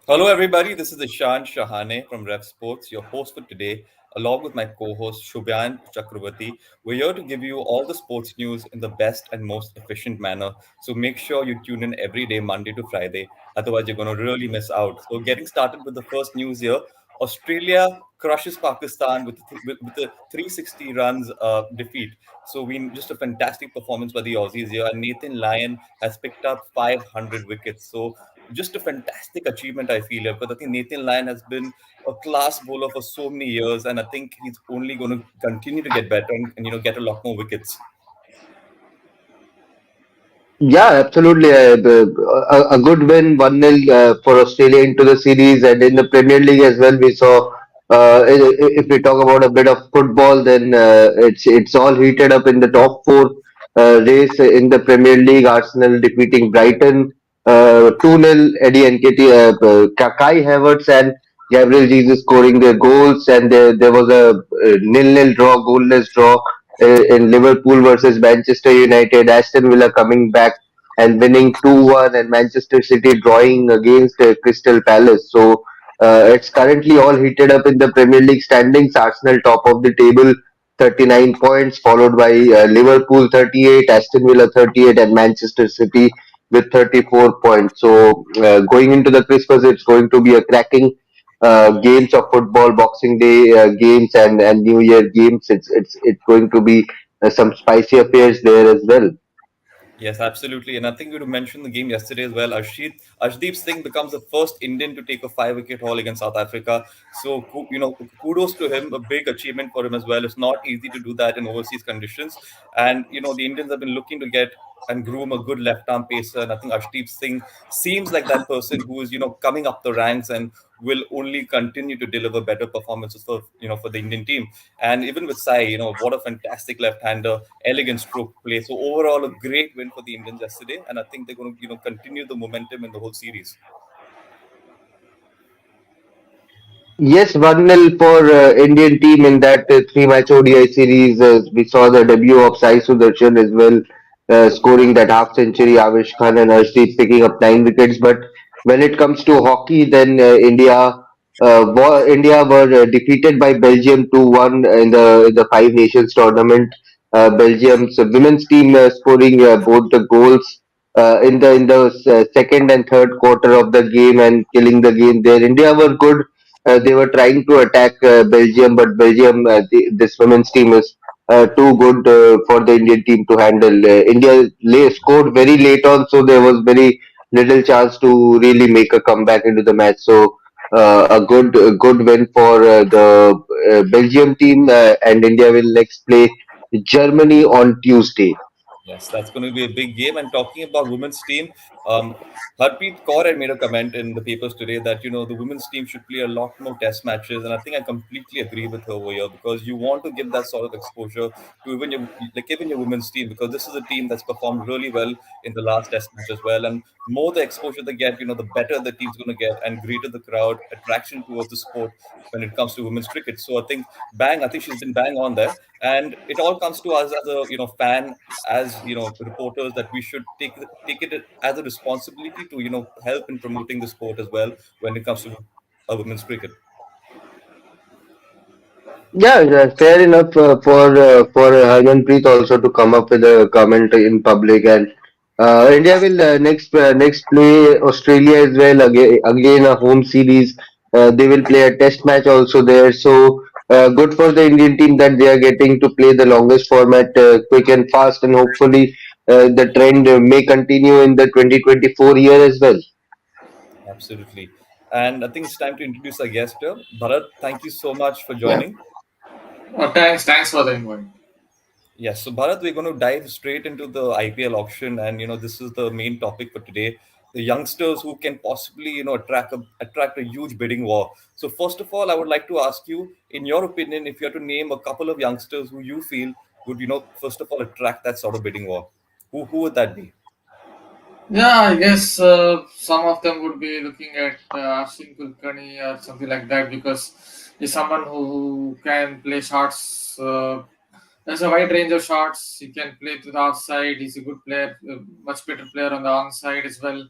Hello, everybody. This is Ishan Shahane from Rev Sports, your host for today, along with my co host Shubhyan Chakravarti. We're here to give you all the sports news in the best and most efficient manner. So make sure you tune in every day, Monday to Friday. Otherwise, you're going to really miss out. So, getting started with the first news here, Australia crushes Pakistan with a 360 runs defeat. So, just a fantastic performance by the Aussies here. And Nathan Lyon has picked up 500 wickets. So, just a fantastic achievement, I feel, here, because I think Nathan Lyon has been a class bowler for so many years, and I think he's only going to continue to get better and get a lot more wickets. Yeah, absolutely. A good win, 1-0 for Australia into the series, and in the Premier League as well. We saw. If we talk about a bit of football, then it's all heated up in the top four race in the Premier League. Arsenal defeating Brighton 2-0. Eddie Nketiah, Kai Havertz and Gabriel Jesus scoring their goals, and there was a nil-nil draw, goalless draw in Liverpool versus Manchester United. Aston Villa coming back and winning 2-1, and Manchester City drawing against Crystal Palace. So it's currently all heated up in the Premier League standings. Arsenal top of the table, 39 points, followed by Liverpool 38, Aston Villa 38, and Manchester City with 34 points. So going into the Christmas, it's going to be a cracking games of football, Boxing Day games, and New Year games. It's going to be some spicy affairs there as well. Yes, absolutely. And I think you mentioned the game yesterday as well. Arshdeep Singh becomes the first Indian to take a five-wicket haul against South Africa. So, kudos to him. A big achievement for him as well. It's not easy to do that in overseas conditions. And, the Indians have been looking to get and groom a good left-arm pacer. And I think Arshdeep Singh seems like that person who is, coming up the ranks and will only continue to deliver better performances for the Indian team. And even with Sai, what a fantastic left-hander, elegant stroke play. So overall, a great win for the Indians yesterday, and I think they're going to continue the momentum in the whole series. Yes, 1-0 for Indian team in that three-match ODI series. We saw the debut of Sai Sudarshan as well, scoring that half century. Avish Khan and Arshdeep picking up 9 wickets. But when it comes to hockey, then India were defeated by Belgium 2-1 in the Five Nations tournament. Belgium's women's team scoring both the goals in the second and third quarter of the game and killing the game there. India were good. They were trying to attack Belgium, but Belgium, this women's team is too good for the Indian team to handle. India scored very late on, so there was very little chance to really make a comeback into the match. So a good win for the Belgium team, and India will next play Germany on Tuesday. Yes, that's going to be a big game. And talking about women's team, Harpreet Kaur had made a comment in the papers today that the women's team should play a lot more test matches, and I think I completely agree with her over here because you want to give that sort of exposure to even your women's team, because this is a team that's performed really well in the last test match as well, and more the exposure they get, the better the team's going to get, and greater the crowd attraction towards the sport when it comes to women's cricket. So I think she's been bang on there, and it all comes to us as a fan, as reporters, that we should take it as a responsibility to help in promoting the sport as well when it comes to a women's cricket. Yeah, fair enough for Harmanpreet also to come up with a comment in public, and India will next play Australia as well, again a home series. They will play a test match also there, so good for the Indian team that they are getting to play the longest format, quick and fast, and hopefully the trend may continue in the 2024 year as well. Absolutely. And I think it's time to introduce our guest here. Bharat, thank you so much for Yeah. joining. Thanks for the invite. Yes, so Bharat, we're going to dive straight into the IPL auction, and this is the main topic for today. The youngsters who can possibly attract a huge bidding war. So first of all, I would like to ask you, in your opinion, if you had to name a couple of youngsters who you feel would first of all attract that sort of bidding war, who would that be? Yeah, I guess some of them would be looking at Ashwin Kulkarni or something like that because he's someone who can play shots. There's a wide range of shots. He can play to the outside. He's a good player, much better player on the onside as well.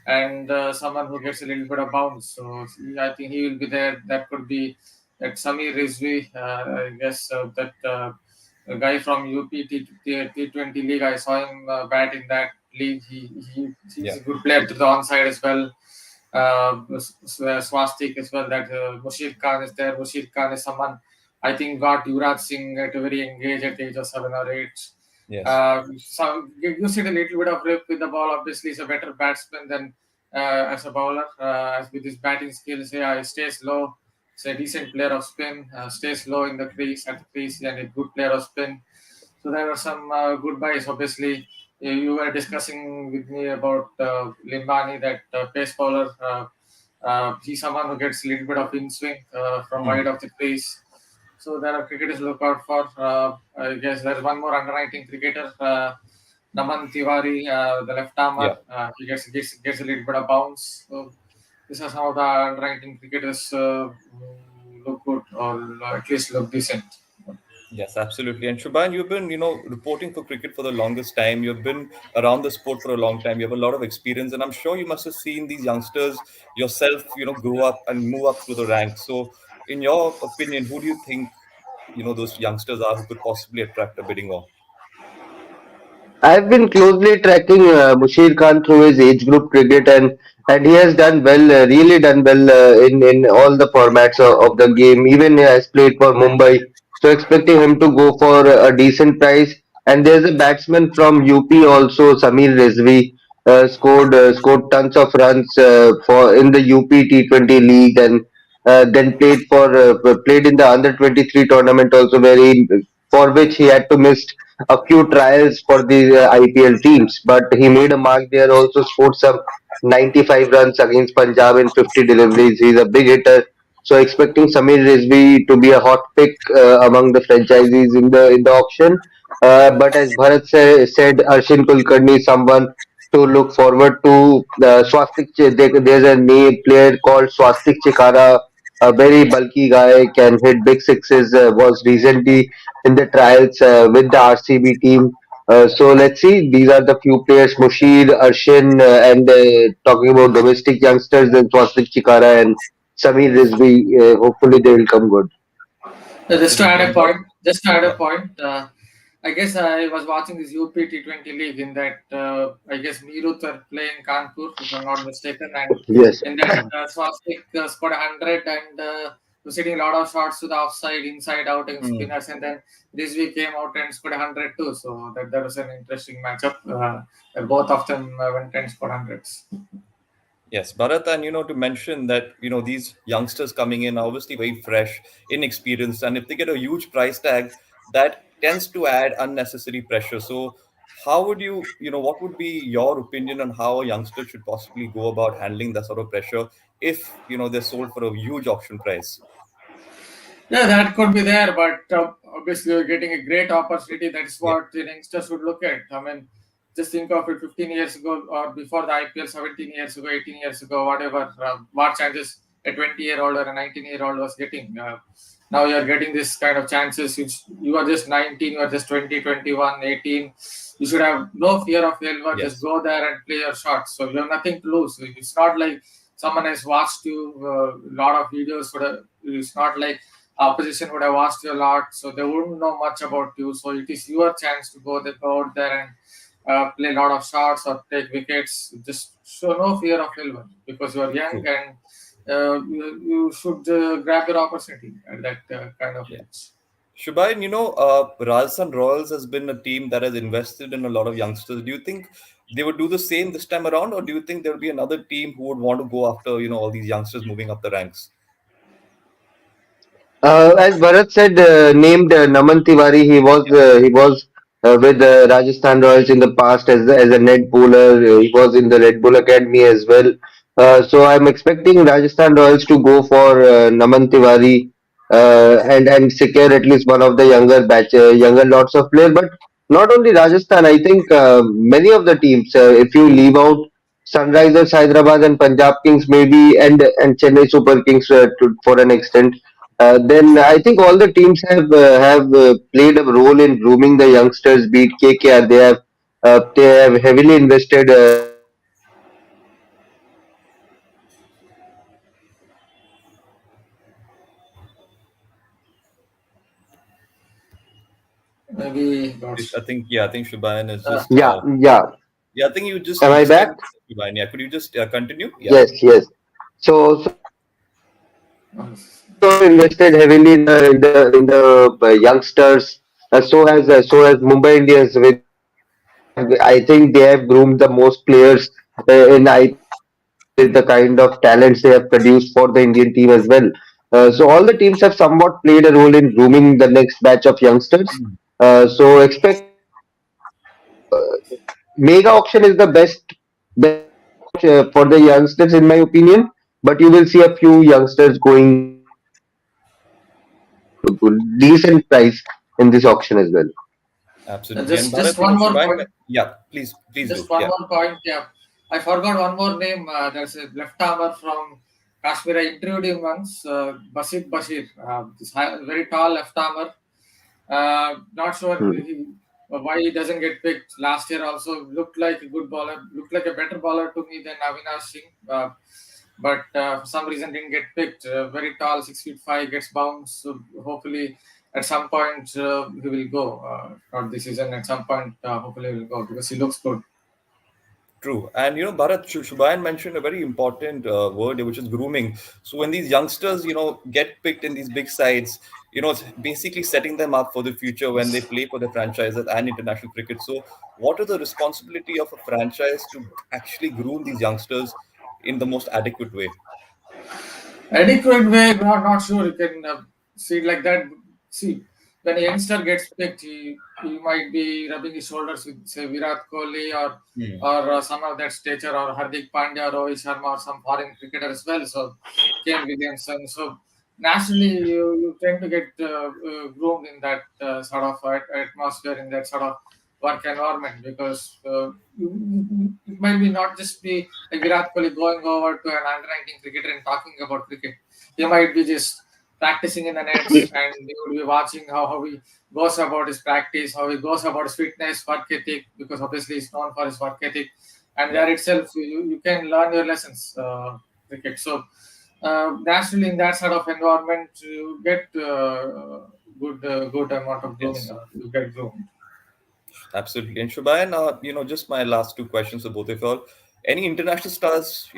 and someone who gets a little bit of bounce. So I think he will be there. That could be that Samir Rizvi. I guess that a guy from UP T20 league. I saw him bat in that league. He's Yeah, a good player to the onside as well. Swastik as well. That Mushir Khan is there. Mushir Khan is someone I think got Yuvraj Singh at a very young age at the age of 7 or 8. yes, So gives it a little bit of grip with the ball. Obviously, he's a better batsman than as a bowler. As with his batting skills, yeah, he stays low. He's a decent player of spin. Stays low in the crease at the crease, and a good player of spin. So there were some good buys. Obviously, you were discussing with me about Limbani, that pace bowler. He's someone who gets a little bit of in swing from Hmm. wide of the crease. So there are cricketers to look out for. I guess there's one more under 19 cricketer, Naman Tiwari, the left armer. Yeah. He gets a little bit of bounce. So these are some of the under 19 cricketers who look good, or at least look decent. Yes, absolutely. And Shubhan, you've been, reporting for cricket for the longest time. You've been around the sport for a long time. You have a lot of experience, and I'm sure you must have seen these youngsters yourself, grow up and move up through the ranks. So, in your opinion, who do you think, those youngsters are who could possibly attract a bidding war? I've been closely tracking Mushir Khan through his age group cricket, and he has done well, really done well in all the formats of the game. Even he has played for Mumbai, so expecting him to go for a decent price. And there's a batsman from UP also, Samir Rizvi, scored tons of runs for in the UP T20 league, and then played in the under 23 tournament also, for which he had to miss a few trials for the IPL teams, but he made a mark there. Also scored some 95 runs against Punjab in 50 deliveries. He's a big hitter. So expecting Samir Rizvi to be a hot pick among the franchisees in the auction. But as said, Arshin Kulkarni is someone to look forward to. There's a name player called Swastik Chikara, a very bulky guy, can hit big sixes. Was recently in the trials with the RCB team. So let's see. These are the few players: Mushir, Arshin, and talking about domestic youngsters, then Swastik Chikara and Samir Rizvi. Hopefully, they will come good. Just to add Absolutely. a And what? point, just to add a Yeah. point, I guess I was watching this UP T20 league in that I guess Meerut are playing Kanpur, if I'm not mistaken, and Yes. in that Swastik scored 100 and was hitting a lot of shots to the offside, inside out, and Hmm. spinners, and then Rizvi came out and scored 100 too. So that was an interesting matchup. Both of them went and scored hundreds. Yes, Bharat, and to mention that these youngsters coming in are obviously very fresh, inexperienced, and if they get a huge price tag, that tends to add unnecessary pressure. So, how would what would be your opinion on how a youngster should possibly go about handling that sort of pressure if they're sold for a huge auction price? Yeah, that could be there, but obviously you're getting a great opportunity. That's Yeah. what the youngsters should look at. I mean, just think of it 15 years ago or before the IPL, 17 years ago, 18 years ago, whatever, what chances a 20-year-old or a 19-year-old was getting. Now you're getting this kind of chances, which you are just 19, you are just 20, 21, 18. You should have no fear of failure. Just Yes. go there and play your shots. So you have nothing to lose. It's not like someone has watched you a lot of videos. It's not like opposition would have asked you a lot, so they wouldn't know much about you. So it is your chance to go out there and play a lot of shots or take wickets. Just show no fear of failure because you are young True. and you should grab your opportunity at that kind of Yeah. age. Shubhayan, Rajasthan Royals has been a team that has invested in a lot of youngsters. Do you think they would do the same this time around, or do you think there will be another team who would want to go after, all these youngsters moving up the ranks? As Bharat said, named Naman Tiwari, he was with Rajasthan Royals in the past as a net bowler. He was in the Red Bull Academy as well. So I'm expecting Rajasthan Royals to go for Naman Tiwari and secure at least one of the younger lots of players. But not only Rajasthan, I think many of the teams. If you leave out Sunrisers Hyderabad and Punjab Kings, maybe and Chennai Super Kings for an extent, then I think all the teams have played a role in grooming the youngsters. Beat KKR, they have heavily invested. maybe got. I think, yeah, I think Shubhayan is Uh, just Yeah, yeah. yeah, I think you just Am I back? disconnected, Shubhayan. Yeah, could you just continue? Yeah. Yes, yes. So uh, also invested heavily in the youngsters. So has Mumbai Indians. I think they have groomed the most players in IPL with the kind of talents they have produced for the Indian team as well. So all the teams have somewhat played a role in grooming the next batch of youngsters. Mm. So expect mega auction is the best for the youngsters in my opinion. But you will see a few youngsters going decent price in this auction as well. Absolutely. And Bharat, just one more Shubhayan, point. yeah, please do. Just one Yeah. more point. Yeah, I forgot one more name. There's a left armer from Kashmir. I interviewed him once. Basit Bashir. Very tall left armer. Not sure Hmm. why he doesn't get picked. Last year also looked like a good bowler, looked like a better bowler to me than Avinash Singh. But for some reason didn't get picked. Very tall, 6 feet five, gets bounced. So hopefully at some point he will go. Not this season. At some point, hopefully he will go because he looks good. True. And Bharat, Shubhayan mentioned a very important word here, which is grooming. So when these youngsters, get picked in these big sides, it's basically setting them up for the future when they play for the franchises and international cricket. So what are the responsibility of a franchise to actually groom these youngsters in the most adequate way? Adequate way, not sure you can see it like that. See, when a youngster gets picked, he might be rubbing his shoulders with, say, Virat Kohli Hmm. or some of that stature, or Hardik Pandya, or Rohit Sharma, or some foreign cricketer as well. So, Kane Williamson. So, nationally, you tend to get groomed in that sort of atmosphere, in that sort of work environment, because it might be not just be like Virat Kohli going over to an under 19 cricketer and talking about cricket. He might be just practicing in the nets, and you would be watching how he goes about his practice, how he goes about his fitness, work ethic, because obviously he's known for his work ethic. And Yeah. there itself, you can learn your lessons, cricket. So, naturally, in that sort of environment, you get good amount of grooming. Yes. You get groomed. Absolutely. And Shubhayan, just my last two questions for both of you all. Any international stars,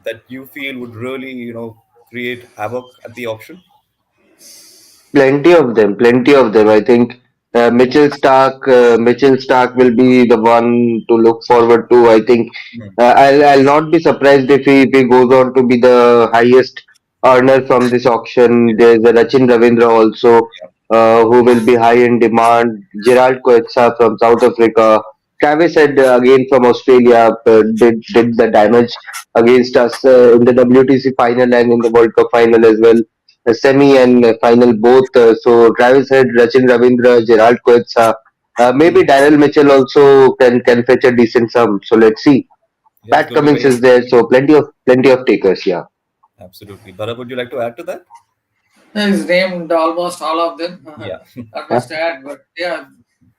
that you feel would really, create havoc at the auction? Plenty of them, plenty of them. I think Mitchell Stark will be the one to look forward to. I think Hmm. I'll not be surprised if he goes on to be the highest earner from this auction. There's a Rachin Ravindra also, Yeah. who will be high in demand. Gerald Coetza from South Africa. Travis Head again from Australia did the damage against us in the WTC final and in the World Cup final as well, semi and final both. So Travis Head, Rachin Ravindra, Gerald Coetza, maybe Hmm. Daryl Mitchell also can fetch a decent sum. So let's see. Yeah, it's Pat going to be Cummins very is there, so plenty of takers. Yeah. absolutely. Bharat, would you like to add to that? He's named almost all of them. Yeah. Not much to add, but yeah,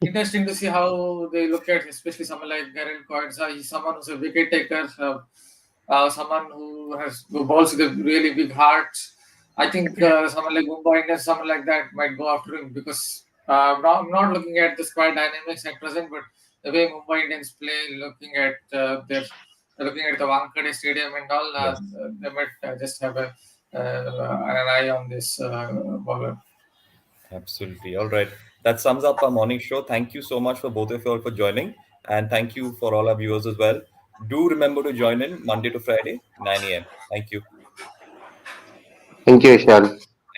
interesting to see how they look at, especially someone like Garrett Coetza. He's someone who's a wicket taker, someone who bowls with a really big heart. I think someone like Mumbai Indians, someone like that might go after him, because I'm not looking at the squad dynamics at present, but the way Mumbai Indians play, looking at the Wankhede Stadium and all, Yes. they might just have an eye on this bowler. Absolutely. All right. That sums up our morning show. Thank you so much for both of you all for joining. And thank you for all our viewers as well. Do remember to join in Monday to Friday, 9 a.m. Thank you. Thank you, Ishan.